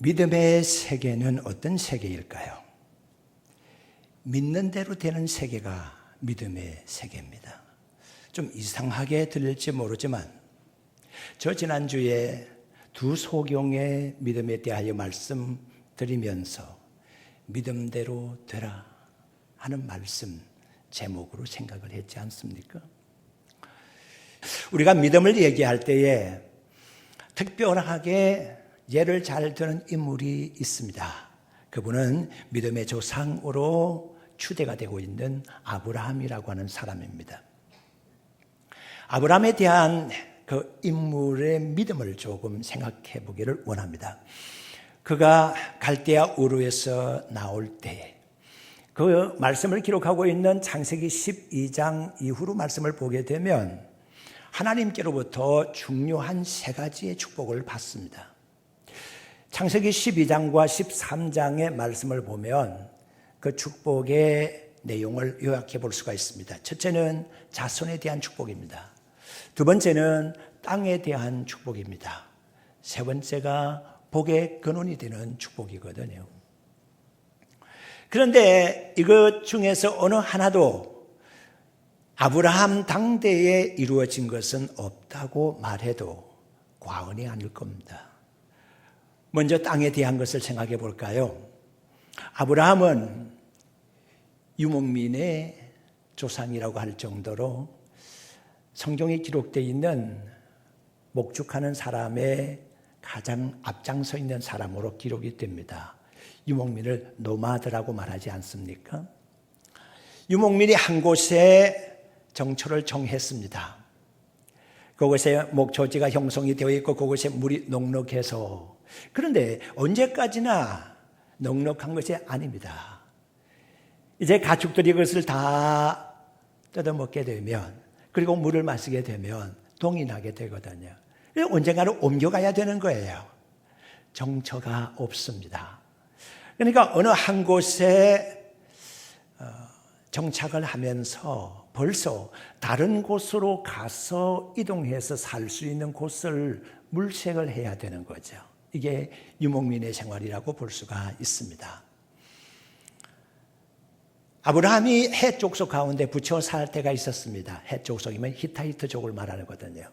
믿음의 세계는 어떤 세계일까요? 믿는 대로 되는 세계가 믿음의 세계입니다. 좀 이상하게 들릴지 모르지만 저 지난주에 두 소경의 믿음에 대하여 말씀드리면서 믿음대로 되라 하는 말씀 제목으로 생각을 했지 않습니까? 우리가 믿음을 얘기할 때에 특별하게 예를 잘 드는 인물이 있습니다. 그분은 믿음의 조상으로 추대가 되고 있는 아브라함이라고 하는 사람입니다. 아브라함에 대한 그 인물의 믿음을 조금 생각해 보기를 원합니다. 그가 갈대아 우르에서 나올 때 그 말씀을 기록하고 있는 창세기 12장 이후로 말씀을 보게 되면 하나님께로부터 중요한 세 가지의 축복을 받습니다. 창세기 12장과 13장의 말씀을 보면 그 축복의 내용을 요약해 볼 수가 있습니다. 첫째는 자손에 대한 축복입니다. 두 번째는 땅에 대한 축복입니다. 세 번째가 복의 근원이 되는 축복이거든요. 그런데 이것 중에서 어느 하나도 아브라함 당대에 이루어진 것은 없다고 말해도 과언이 아닐 겁니다. 먼저 땅에 대한 것을 생각해 볼까요? 아브라함은 유목민의 조상이라고 할 정도로 성경에 기록되어 있는 목축하는 사람의 가장 앞장서 있는 사람으로 기록이 됩니다. 유목민을 노마드라고 말하지 않습니까? 유목민이 한 곳에 정초를 정했습니다. 그곳에 목초지가 형성이 되어 있고 그곳에 물이 넉넉해서, 그런데 언제까지나 넉넉한 것이 아닙니다. 이제 가축들이 그것을 다 뜯어먹게 되면, 그리고 물을 마시게 되면 동이 나게 되거든요. 언젠가는 옮겨가야 되는 거예요. 정처가 없습니다. 그러니까 어느 한 곳에 정착을 하면서 벌써 다른 곳으로 가서 이동해서 살 수 있는 곳을 물색을 해야 되는 거죠. 이게 유목민의 생활이라고 볼 수가 있습니다. 아브라함이 헷 족속 가운데 붙여 살 때가 있었습니다. 헷 족속이면 히타이트족을 말하거든요.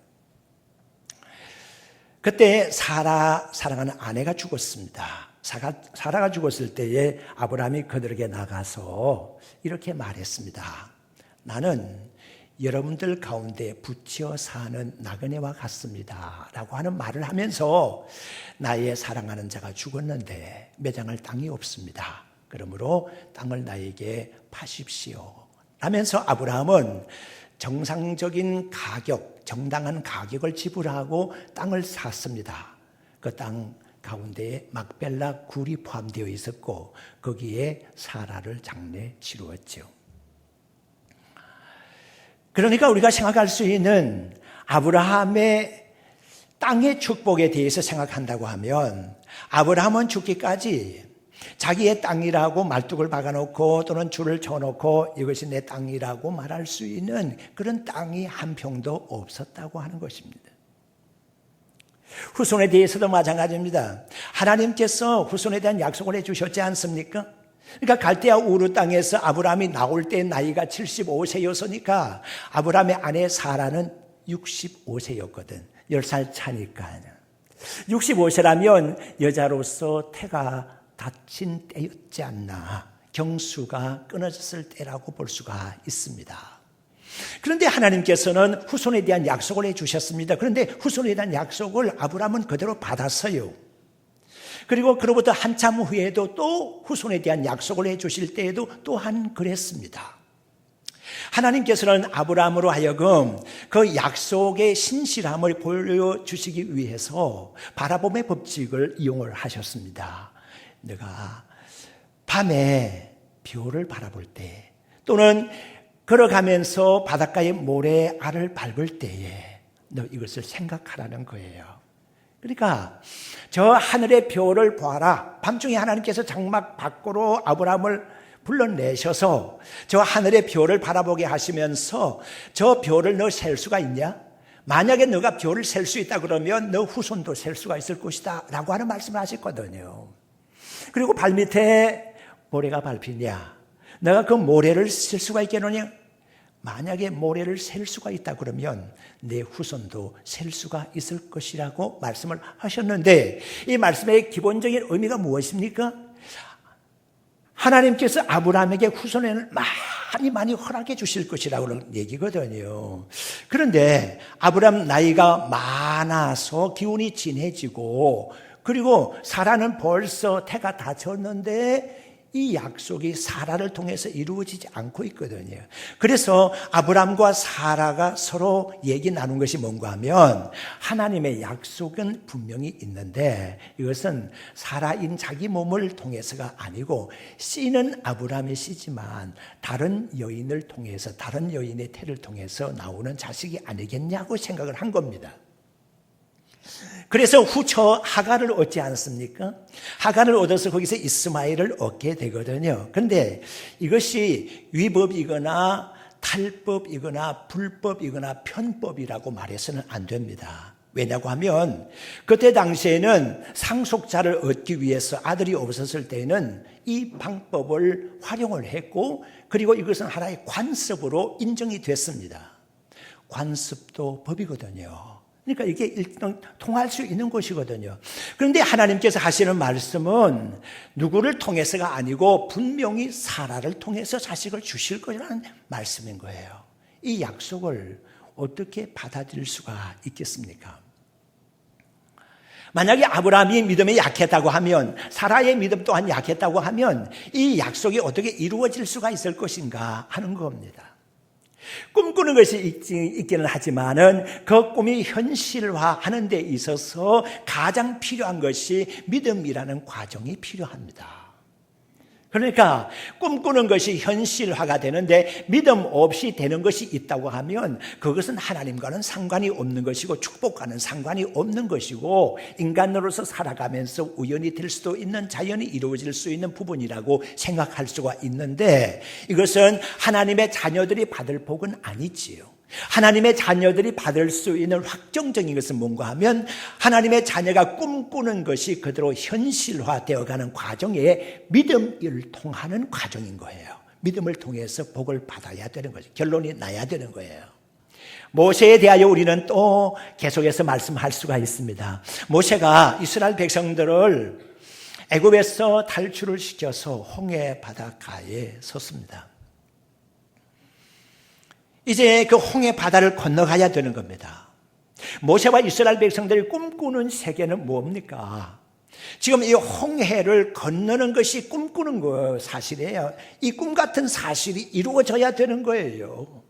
그때 사랑하는 아내가 죽었습니다. 사라가 죽었을 때에 아브라함이 그들에게 나가서 이렇게 말했습니다. 나는 여러분들 가운데 붙여 사는 나그네와 같습니다 라고 하는 말을 하면서 나의 사랑하는 자가 죽었는데 매장할 땅이 없습니다. 그러므로 땅을 나에게 파십시오 하면서 아브라함은 정상적인 가격, 정당한 가격을 지불하고 땅을 샀습니다. 그 땅 가운데에 막벨라 굴이 포함되어 있었고 거기에 사라를 장례 치루었죠. 그러니까 우리가 생각할 수 있는 아브라함의 땅의 축복에 대해서 생각한다고 하면, 아브라함은 죽기까지 자기의 땅이라고 말뚝을 박아놓고 또는 줄을 쳐놓고 이것이 내 땅이라고 말할 수 있는 그런 땅이 한 평도 없었다고 하는 것입니다. 후손에 대해서도 마찬가지입니다. 하나님께서 후손에 대한 약속을 해주셨지 않습니까? 그러니까 갈대아 우르 땅에서 아브라함이 나올 때 나이가 75세였으니까 아브라함의 아내 사라는 65세였거든. 10살 차니까. 65세라면 여자로서 태가 닫힌 때였지 않나, 경수가 끊어졌을 때라고 볼 수가 있습니다. 그런데 하나님께서는 후손에 대한 약속을 해주셨습니다. 그런데 후손에 대한 약속을 아브라함은 그대로 받았어요. 그리고 그로부터 한참 후에도 또 후손에 대한 약속을 해주실 때에도 또한 그랬습니다. 하나님께서는 아브라함으로 하여금 그 약속의 신실함을 보여주시기 위해서 바라봄의 법칙을 이용을 하셨습니다. 내가 밤에 벼를 바라볼 때 또는 걸어가면서 바닷가의 모래알을 밟을 때에 너 이것을 생각하라는 거예요. 그러니까 저 하늘의 별을 보아라. 밤중에 하나님께서 장막 밖으로 아브라함을 불러내셔서 저 하늘의 별을 바라보게 하시면서 저 별을 너 셀 수가 있냐? 만약에 너가 벼를 셀 수 있다 그러면 너 후손도 셀 수가 있을 것이다 라고 하는 말씀을 하셨거든요. 그리고 발밑에 모래가 밟히냐, 내가 그 모래를 셀 수가 있겠느냐. 만약에 모래를 셀 수가 있다 그러면 내 후손도 셀 수가 있을 것이라고 말씀을 하셨는데, 이 말씀의 기본적인 의미가 무엇입니까? 하나님께서 아브라함에게 후손에는 많이 허락해 주실 것이라고 얘기거든요. 그런데 아브라함 나이가 많아서 기운이 진해지고, 그리고 사라는 벌써 태가 다 졌는데 이 약속이 사라를 통해서 이루어지지 않고 있거든요. 그래서 아브라함과 사라가 서로 얘기 나눈 것이 뭔가 하면, 하나님의 약속은 분명히 있는데 이것은 사라인 자기 몸을 통해서가 아니고 씨는 아브라함의 씨지만 다른 여인을 통해서, 다른 여인의 태를 통해서 나오는 자식이 아니겠냐고 생각을 한 겁니다. 그래서 후처 하갈을 얻지 않습니까? 하갈을 얻어서 거기서 이스마엘을 얻게 되거든요. 그런데 이것이 위법이거나 탈법이거나 불법이거나 편법이라고 말해서는 안 됩니다. 왜냐고 하면 그때 당시에는 상속자를 얻기 위해서 아들이 없었을 때는 이 방법을 활용을 했고, 그리고 이것은 하나의 관습으로 인정이 됐습니다. 관습도 법이거든요. 그러니까 이게 일단 통할 수 있는 것이거든요. 그런데 하나님께서 하시는 말씀은 누구를 통해서가 아니고 분명히 사라를 통해서 자식을 주실 거라는 말씀인 거예요. 이 약속을 어떻게 받아들일 수가 있겠습니까? 만약에 아브라함이 믿음이 약했다고 하면, 사라의 믿음 또한 약했다고 하면 이 약속이 어떻게 이루어질 수가 있을 것인가 하는 겁니다. 꿈꾸는 것이 있기는 하지만은 그 꿈이 현실화하는 데 있어서 가장 필요한 것이 믿음이라는 과정이 필요합니다. 그러니까 꿈꾸는 것이 현실화가 되는데 믿음 없이 되는 것이 있다고 하면 그것은 하나님과는 상관이 없는 것이고 축복과는 상관이 없는 것이고, 인간으로서 살아가면서 우연히 될 수도 있는, 자연히 이루어질 수 있는 부분이라고 생각할 수가 있는데, 이것은 하나님의 자녀들이 받을 복은 아니지요. 하나님의 자녀들이 받을 수 있는 확정적인 것은 뭔가 하면, 하나님의 자녀가 꿈꾸는 것이 그대로 현실화되어가는 과정에 믿음을 통하는 과정인 거예요. 믿음을 통해서 복을 받아야 되는 거죠. 결론이 나야 되는 거예요. 모세에 대하여 우리는 또 계속해서 말씀할 수가 있습니다. 모세가 이스라엘 백성들을 애굽에서 탈출을 시켜서 홍해 바닷가에 섰습니다. 이제 그 홍해 바다를 건너가야 되는 겁니다. 모세와 이스라엘 백성들이 꿈꾸는 세계는 뭡니까? 지금 이 홍해를 건너는 것이 꿈꾸는 거 사실이에요. 이 꿈 같은 사실이 이루어져야 되는 거예요.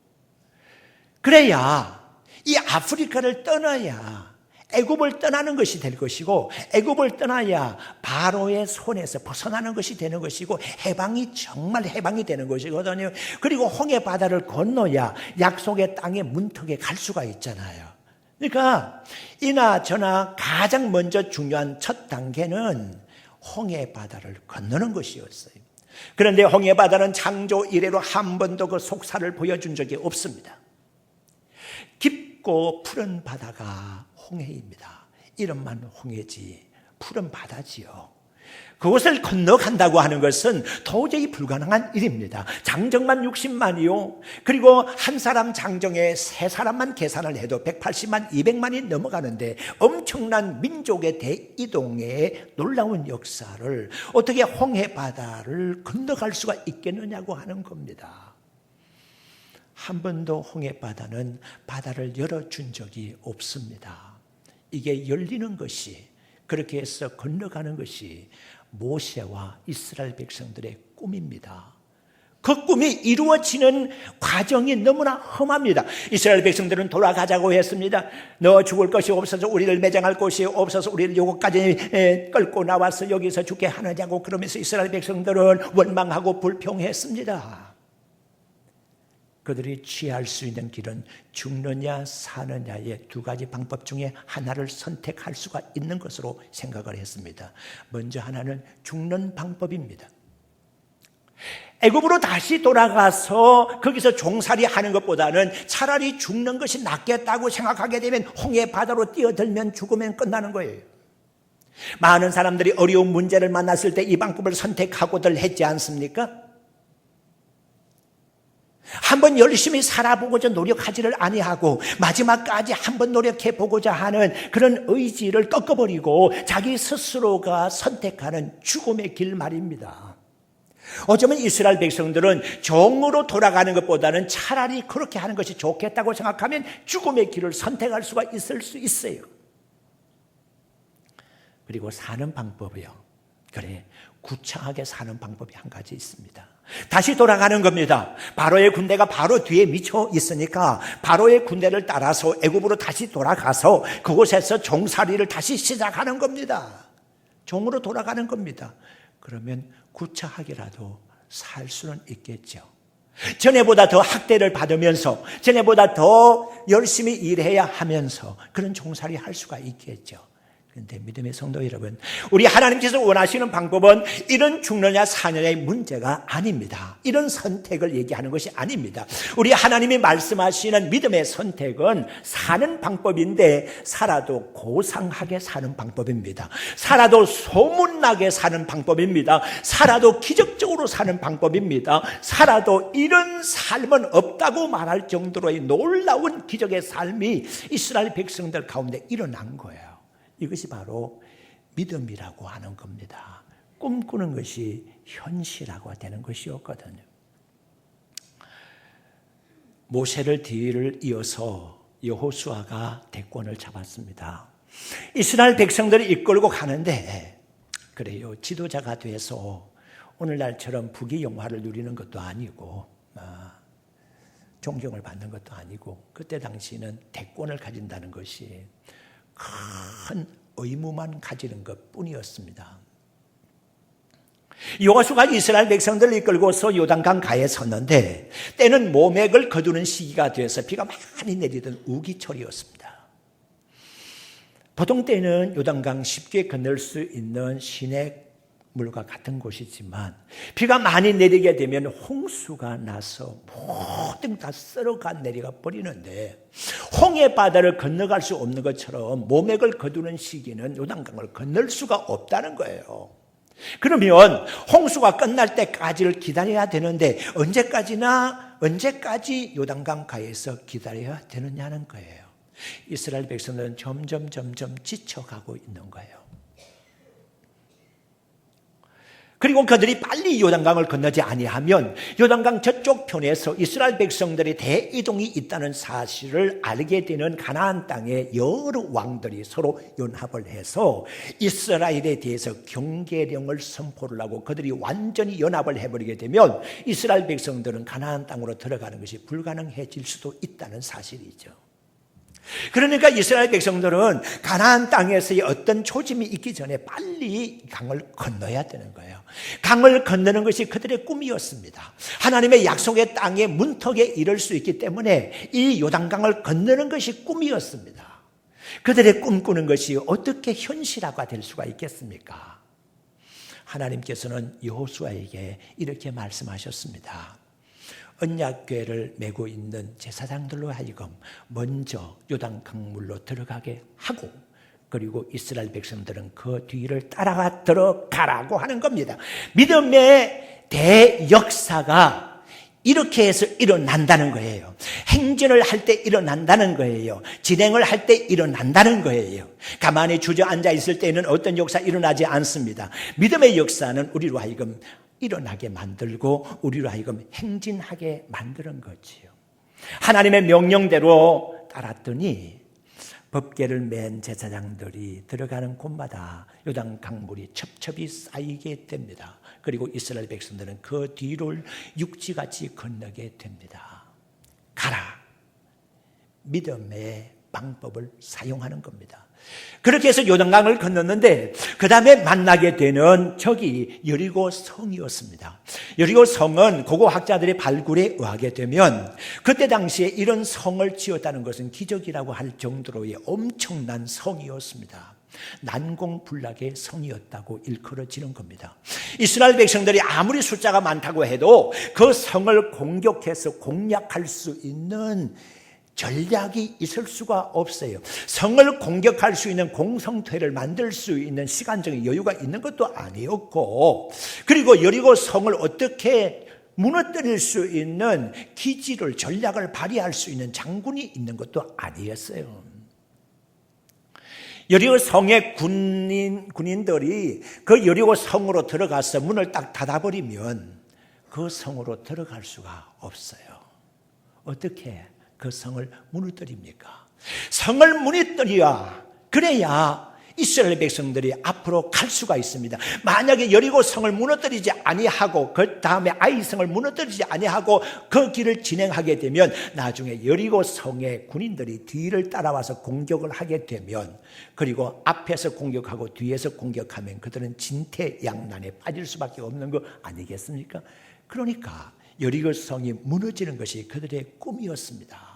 그래야 이 아프리카를 떠나야 애굽을 떠나는 것이 될 것이고, 애굽을 떠나야 바로의 손에서 벗어나는 것이 되는 것이고, 해방이 정말 해방이 되는 것이거든요. 그리고 홍해 바다를 건너야 약속의 땅의 문턱에 갈 수가 있잖아요. 그러니까 이나 저나 가장 먼저 중요한 첫 단계는 홍해 바다를 건너는 것이었어요. 그런데 홍해 바다는 창조 이래로 한 번도 그 속살을 보여준 적이 없습니다. 깊고 푸른 바다가 홍해입니다. 이름만 홍해지 푸른 바다지요. 그것을 건너간다고 하는 것은 도저히 불가능한 일입니다. 장정만 60만이요. 그리고 한 사람 장정에 세 사람만 계산을 해도 180만, 200만이 넘어가는데 엄청난 민족의 대이동의 놀라운 역사를 어떻게 홍해 바다를 건너갈 수가 있겠느냐고 하는 겁니다. 한 번도 홍해 바다는 바다를 열어준 적이 없습니다. 이게 열리는 것이, 그렇게 해서 건너가는 것이 모세와 이스라엘 백성들의 꿈입니다. 그 꿈이 이루어지는 과정이 너무나 험합니다. 이스라엘 백성들은 돌아가자고 했습니다. 너 죽을 것이 없어서 우리를 매장할 곳이 없어서 우리를 요것까지 끌고 나와서 여기서 죽게 하느냐고, 그러면서 이스라엘 백성들은 원망하고 불평했습니다. 그들이 취할 수 있는 길은 죽느냐 사느냐의 두 가지 방법 중에 하나를 선택할 수가 있는 것으로 생각을 했습니다. 먼저 하나는 죽는 방법입니다. 애굽으로 다시 돌아가서 거기서 종살이 하는 것보다는 차라리 죽는 것이 낫겠다고 생각하게 되면 홍해 바다로 뛰어들면 죽으면 끝나는 거예요. 많은 사람들이 어려운 문제를 만났을 때 이 방법을 선택하고들 했지 않습니까? 한번 열심히 살아보고자 노력하지를 아니하고 마지막까지 한번 노력해보고자 하는 그런 의지를 꺾어버리고 자기 스스로가 선택하는 죽음의 길 말입니다. 어쩌면 이스라엘 백성들은 종으로 돌아가는 것보다는 차라리 그렇게 하는 것이 좋겠다고 생각하면 죽음의 길을 선택할 수가 있을 수 있어요. 그리고 사는 방법이요. 그래, 구차하게 사는 방법이 한 가지 있습니다. 다시 돌아가는 겁니다. 바로의 군대가 바로 뒤에 미쳐 있으니까 바로의 군대를 따라서 애굽으로 다시 돌아가서 그곳에서 종살이를 다시 시작하는 겁니다. 종으로 돌아가는 겁니다. 그러면 구차하게라도 살 수는 있겠죠. 전에보다 더 학대를 받으면서 전에보다 더 열심히 일해야 하면서 그런 종살이 할 수가 있겠죠. 그런데 믿음의 성도 여러분, 우리 하나님께서 원하시는 방법은 이런 죽느냐 사느냐의 문제가 아닙니다. 이런 선택을 얘기하는 것이 아닙니다. 우리 하나님이 말씀하시는 믿음의 선택은 사는 방법인데 살아도 고상하게 사는 방법입니다. 살아도 소문나게 사는 방법입니다. 살아도 기적적으로 사는 방법입니다. 살아도 이런 삶은 없다고 말할 정도로의 놀라운 기적의 삶이 이스라엘 백성들 가운데 일어난 거예요. 이것이 바로 믿음이라고 하는 겁니다. 꿈꾸는 것이 현실화가 되는 것이었거든요. 모세를 뒤를 이어서 여호수아가 대권을 잡았습니다. 이스라엘 백성들이 이끌고 가는데 그래요, 지도자가 돼서 오늘날처럼 부귀영화를 누리는 것도 아니고 존경을 받는 것도 아니고 그때 당시에는 대권을 가진다는 것이 큰 의무만 가지는 것뿐이었습니다. 여호수아가 이스라엘 백성들을 이끌고서 요단강 가에 섰는데 때는 모맥을 거두는 시기가 되어서 비가 많이 내리던 우기철이었습니다. 보통 때는 요단강 쉽게 건널 수 있는 시냇물과 같은 곳이지만 비가 많이 내리게 되면 홍수가 나서 모든 다 썰어가 내려가 버리는데 홍해 바다를 건너갈 수 없는 것처럼 모맥을 거두는 시기는 요단강을 건널 수가 없다는 거예요. 그러면 홍수가 끝날 때까지를 기다려야 되는데 언제까지 요단강 가에서 기다려야 되느냐는 거예요. 이스라엘 백성들은 점점 지쳐가고 있는 거예요. 그리고 그들이 빨리 요단강을 건너지 아니하면 요단강 저쪽 편에서 이스라엘 백성들의 대이동이 있다는 사실을 알게 되는 가나안 땅의 여러 왕들이 서로 연합을 해서 이스라엘에 대해서 경계령을 선포를 하고 그들이 완전히 연합을 해버리게 되면 이스라엘 백성들은 가나안 땅으로 들어가는 것이 불가능해질 수도 있다는 사실이죠. 그러니까 이스라엘 백성들은 가나안 땅에서의 어떤 초짐이 있기 전에 빨리 강을 건너야 되는 거예요. 강을 건너는 것이 그들의 꿈이었습니다. 하나님의 약속의 땅의 문턱에 이를 수 있기 때문에 이 요단강을 건너는 것이 꿈이었습니다. 그들의 꿈꾸는 것이 어떻게 현실화가 될 수가 있겠습니까? 하나님께서는 여호수아에게 이렇게 말씀하셨습니다. 언약궤를 메고 있는 제사장들로 하여금 먼저 요단 강물로 들어가게 하고 그리고 이스라엘 백성들은 그 뒤를 따라가 들어가라고 하는 겁니다. 믿음의 대역사가 이렇게 해서 일어난다는 거예요. 행진을 할 때 일어난다는 거예요. 진행을 할 때 일어난다는 거예요. 가만히 주저앉아 있을 때는 어떤 역사 일어나지 않습니다. 믿음의 역사는 우리로 하여금 일어나게 만들고 우리로 하여금 행진하게 만드는 거지요. 하나님의 명령대로 따랐더니 법궤를 맨 제사장들이 들어가는 곳마다 요단 강물이 첩첩이 쌓이게 됩니다. 그리고 이스라엘 백성들은 그 뒤를 육지같이 건너게 됩니다. 가라. 믿음의 방법을 사용하는 겁니다. 그렇게 해서 요단강을 건넜는데 그 다음에 만나게 되는 적이 여리고 성이었습니다. 여리고 성은 고고학자들의 발굴에 의하게 되면 그때 당시에 이런 성을 지었다는 것은 기적이라고 할 정도로의 엄청난 성이었습니다. 난공불락의 성이었다고 일컬어지는 겁니다. 이스라엘 백성들이 아무리 숫자가 많다고 해도 그 성을 공격해서 공략할 수 있는 전략이 있을 수가 없어요. 성을 공격할 수 있는 공성퇴를 만들 수 있는 시간적인 여유가 있는 것도 아니었고, 그리고 여리고 성을 어떻게 무너뜨릴 수 있는 기지를, 전략을 발휘할 수 있는 장군이 있는 것도 아니었어요. 여리고 성의 군인들이 그 여리고 성으로 들어가서 문을 딱 닫아버리면 그 성으로 들어갈 수가 없어요. 어떻게 그 성을 무너뜨립니까? 성을 무너뜨려야, 그래야 이스라엘 백성들이 앞으로 갈 수가 있습니다. 만약에 여리고 성을 무너뜨리지 아니하고 그 다음에 아이 성을 무너뜨리지 아니하고 그 길을 진행하게 되면 나중에 여리고 성의 군인들이 뒤를 따라와서 공격을 하게 되면, 그리고 앞에서 공격하고 뒤에서 공격하면 그들은 진퇴양난에 빠질 수밖에 없는 거 아니겠습니까? 그러니까 여리고 성이 무너지는 것이 그들의 꿈이었습니다.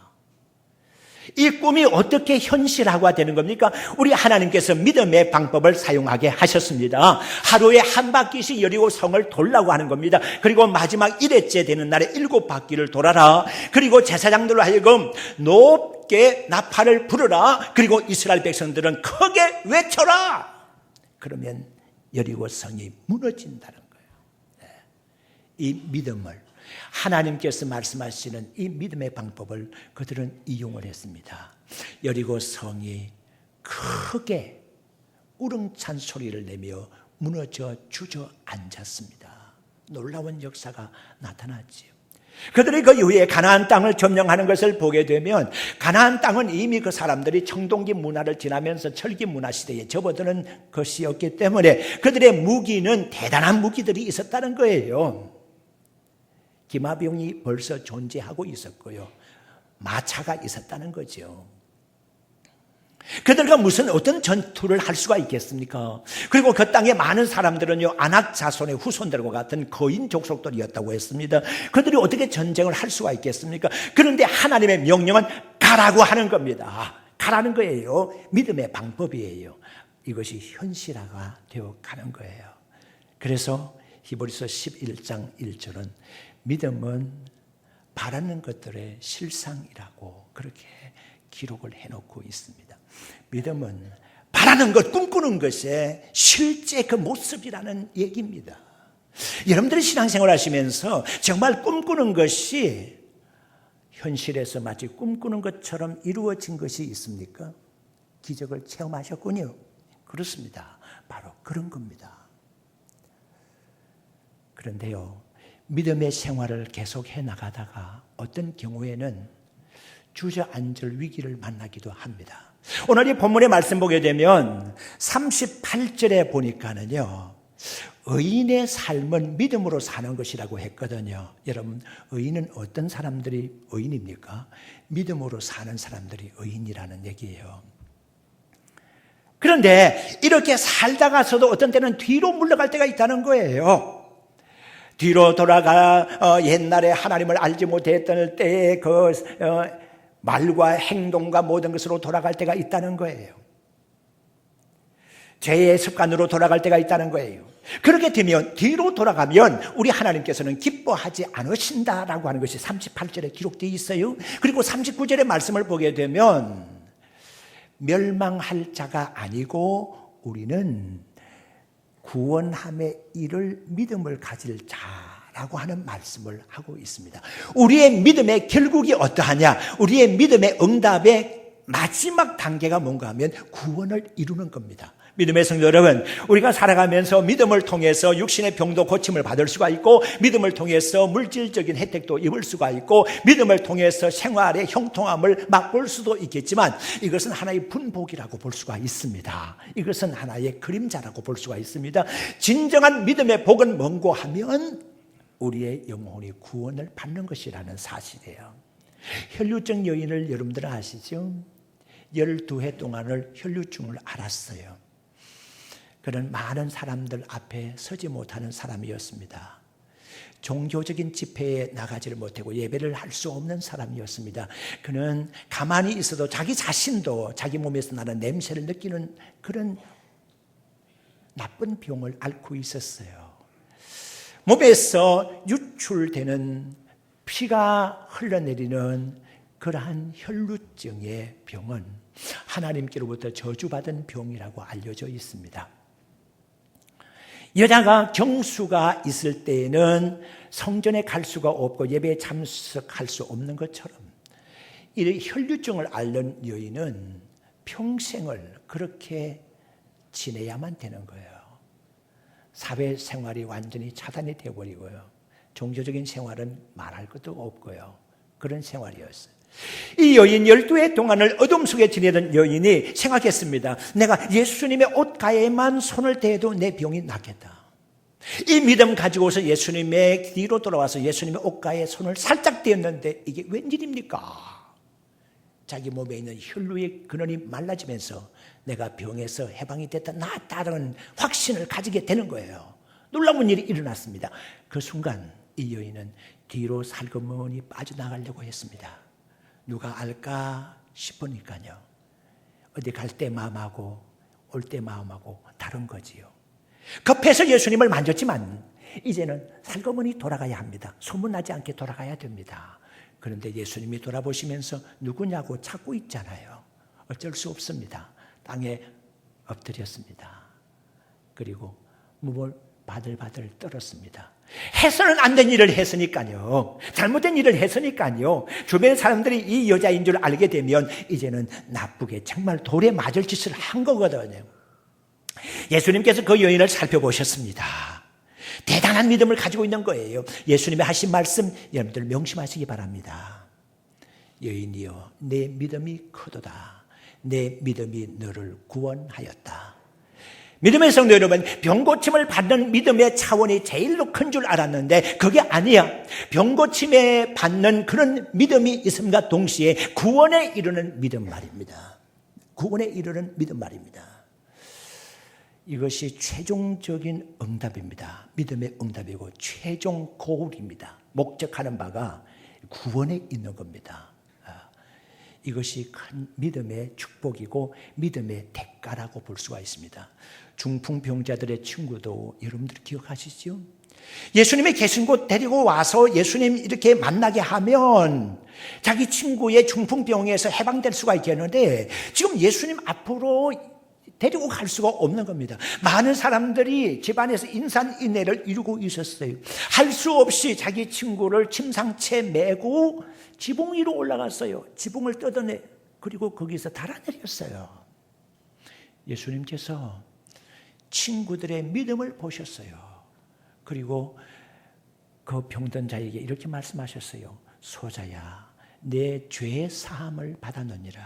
이 꿈이 어떻게 현실화가 되는 겁니까? 우리 하나님께서 믿음의 방법을 사용하게 하셨습니다. 하루에 한 바퀴씩 여리고 성을 돌라고 하는 겁니다. 그리고 마지막 1회째 되는 날에 7바퀴를 돌아라. 그리고 제사장들로 하여금 높게 나팔을 불어라. 그리고 이스라엘 백성들은 크게 외쳐라. 그러면 여리고 성이 무너진다는 거예요. 이 믿음을, 하나님께서 말씀하시는 이 믿음의 방법을 그들은 이용을 했습니다. 여리고 성이 크게 우렁찬 소리를 내며 무너져 주저앉았습니다. 놀라운 역사가 나타났지요. 그들이 그 이후에 가나안 땅을 점령하는 것을 보게 되면, 가나안 땅은 이미 그 사람들이 청동기 문화를 지나면서 철기 문화 시대에 접어드는 것이었기 때문에 그들의 무기는 대단한 무기들이 있었다는 거예요. 기마병이 벌써 존재하고 있었고요, 마차가 있었다는 거죠. 그들과 무슨 어떤 전투를 할 수가 있겠습니까? 그리고 그 땅에 많은 사람들은요, 아낙 자손의 후손들과 같은 거인 족속들이었다고 했습니다. 그들이 어떻게 전쟁을 할 수가 있겠습니까? 그런데 하나님의 명령은 가라고 하는 겁니다. 가라는 거예요. 믿음의 방법이에요. 이것이 현실화가 되어 가는 거예요. 그래서 히브리서 11장 1절은 믿음은 바라는 것들의 실상이라고 그렇게 기록을 해놓고 있습니다. 믿음은 바라는 것, 꿈꾸는 것의 실제 그 모습이라는 얘기입니다. 여러분들이 신앙생활 하시면서 정말 꿈꾸는 것이 현실에서 마치 꿈꾸는 것처럼 이루어진 것이 있습니까? 기적을 체험하셨군요. 그렇습니다. 바로 그런 겁니다. 그런데요, 믿음의 생활을 계속해 나가다가 어떤 경우에는 주저앉을 위기를 만나기도 합니다. 오늘 이 본문의 말씀 보게 되면 38절에 보니까는요, 의인의 삶은 믿음으로 사는 것이라고 했거든요. 여러분, 의인은 어떤 사람들이 의인입니까? 믿음으로 사는 사람들이 의인이라는 얘기예요. 그런데 이렇게 살다가서도 어떤 때는 뒤로 물러갈 때가 있다는 거예요. 뒤로 돌아가 옛날에 하나님을 알지 못했던 때의 그 말과 행동과 모든 것으로 돌아갈 때가 있다는 거예요. 죄의 습관으로 돌아갈 때가 있다는 거예요. 그렇게 되면, 뒤로 돌아가면 우리 하나님께서는 기뻐하지 않으신다라고 하는 것이 38절에 기록되어 있어요. 그리고 39절의 말씀을 보게 되면 멸망할 자가 아니고 우리는 구원함의 일을 믿음을 가질 자라고 하는 말씀을 하고 있습니다. 우리의 믿음의 결국이 어떠하냐? 우리의 믿음의 응답의 마지막 단계가 뭔가 하면 구원을 이루는 겁니다. 믿음의 성도 여러분, 우리가 살아가면서 믿음을 통해서 육신의 병도 고침을 받을 수가 있고, 믿음을 통해서 물질적인 혜택도 입을 수가 있고, 믿음을 통해서 생활의 형통함을 맛볼 수도 있겠지만, 이것은 하나의 분복이라고 볼 수가 있습니다. 이것은 하나의 그림자라고 볼 수가 있습니다. 진정한 믿음의 복은 뭔고 하면 우리의 영혼이 구원을 받는 것이라는 사실이에요. 혈류증 여인을 여러분들 아시죠? 12해 동안을 혈류증을 앓았어요. 그런 많은 사람들 앞에 서지 못하는 사람이었습니다. 종교적인 집회에 나가지를 못하고 예배를 할 수 없는 사람이었습니다. 그는 가만히 있어도 자기 자신도 자기 몸에서 나는 냄새를 느끼는 그런 나쁜 병을 앓고 있었어요. 몸에서 유출되는 피가 흘러내리는 그러한 혈루증의 병은 하나님께로부터 저주받은 병이라고 알려져 있습니다. 여자가 경수가 있을 때에는 성전에 갈 수가 없고 예배에 참석할 수 없는 것처럼 이 혈류증을 앓는 여인은 평생을 그렇게 지내야만 되는 거예요. 사회생활이 완전히 차단이 되어버리고요. 종교적인 생활은 말할 것도 없고요. 그런 생활이었어요. 이 여인 12해 동안을 어둠 속에 지내던 여인이 생각했습니다. 내가 예수님의 옷가에만 손을 대도 내 병이 낫겠다. 이 믿음 가지고서 예수님의 뒤로 돌아와서 예수님의 옷가에 손을 살짝 대었는데 이게 웬일입니까? 자기 몸에 있는 혈루의 근원이 말라지면서 내가 병에서 해방이 됐다, 나았다는 확신을 가지게 되는 거예요. 놀라운 일이 일어났습니다. 그 순간 이 여인은 뒤로 살그머니 빠져나가려고 했습니다. 누가 알까 싶으니까요. 어디 갈 때 마음하고 올 때 마음하고 다른 거지요. 급해서 예수님을 만졌지만 이제는 살그머니 돌아가야 합니다. 소문나지 않게 돌아가야 됩니다. 그런데 예수님이 돌아보시면서 누구냐고 찾고 있잖아요. 어쩔 수 없습니다. 땅에 엎드렸습니다. 그리고 몸을 바들바들 떨었습니다. 해서는 안 된 일을 했으니까요. 잘못된 일을 했으니까요. 주변 사람들이 이 여자인 줄 알게 되면 이제는 나쁘게 정말 돌에 맞을 짓을 한 거거든요. 예수님께서 그 여인을 살펴보셨습니다. 대단한 믿음을 가지고 있는 거예요. 예수님의 하신 말씀 여러분들 명심하시기 바랍니다. 여인이여, 내 믿음이 크도다. 내 믿음이 너를 구원하였다. 믿음의 성도 여러분, 병고침을 받는 믿음의 차원이 제일로 큰 줄 알았는데 그게 아니야. 병고침에 받는 그런 믿음이 있음과 동시에 구원에 이르는 믿음 말입니다. 구원에 이르는 믿음 말입니다. 이것이 최종적인 응답입니다. 믿음의 응답이고 최종 고울입니다. 목적하는 바가 구원에 있는 겁니다. 이것이 큰 믿음의 축복이고 믿음의 대가라고 볼 수가 있습니다. 중풍병자들의 친구도 여러분들 기억하시죠? 예수님이 계신 곳 데리고 와서 예수님 이렇게 만나게 하면 자기 친구의 중풍병에서 해방될 수가 있겠는데 지금 예수님 앞으로 데리고 갈 수가 없는 겁니다. 많은 사람들이 집안에서 인산인해를 이루고 있었어요. 할 수 없이 자기 친구를 침상채 메고 지붕 위로 올라갔어요. 지붕을 뜯어내 그리고 거기서 달아내렸어요. 예수님께서 친구들의 믿음을 보셨어요. 그리고 그 병든 자에게 이렇게 말씀하셨어요. 소자야, 내 죄의 사함을 받았느니라.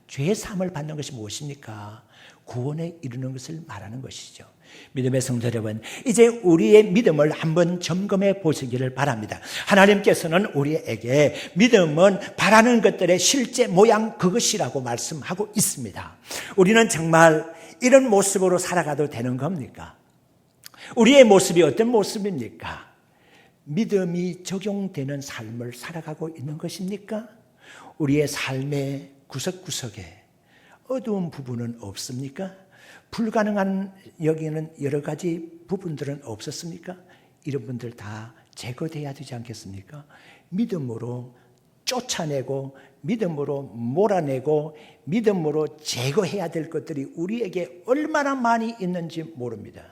죄의 사함을 받는 것이 무엇입니까? 구원에 이르는 것을 말하는 것이죠. 믿음의 성도 여러분, 이제 우리의 믿음을 한번 점검해 보시기를 바랍니다. 하나님께서는 우리에게 믿음은 바라는 것들의 실제 모양 그것이라고 말씀하고 있습니다. 우리는 정말 이런 모습으로 살아가도 되는 겁니까? 우리의 모습이 어떤 모습입니까? 믿음이 적용되는 삶을 살아가고 있는 것입니까? 우리의 삶의 구석구석에 어두운 부분은 없습니까? 불가능한 여기는 여러 가지 부분들은 없었습니까? 이런 분들 다 제거돼야 되지 않겠습니까? 믿음으로 쫓아내고 믿음으로 몰아내고 믿음으로 제거해야 될 것들이 우리에게 얼마나 많이 있는지 모릅니다.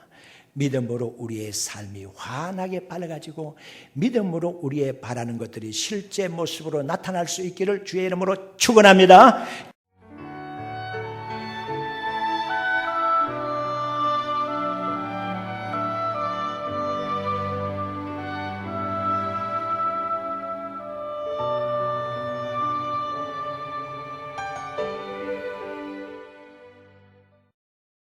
믿음으로 우리의 삶이 환하게 밝아지고 믿음으로 우리의 바라는 것들이 실제 모습으로 나타날 수 있기를 주의 이름으로 축원합니다.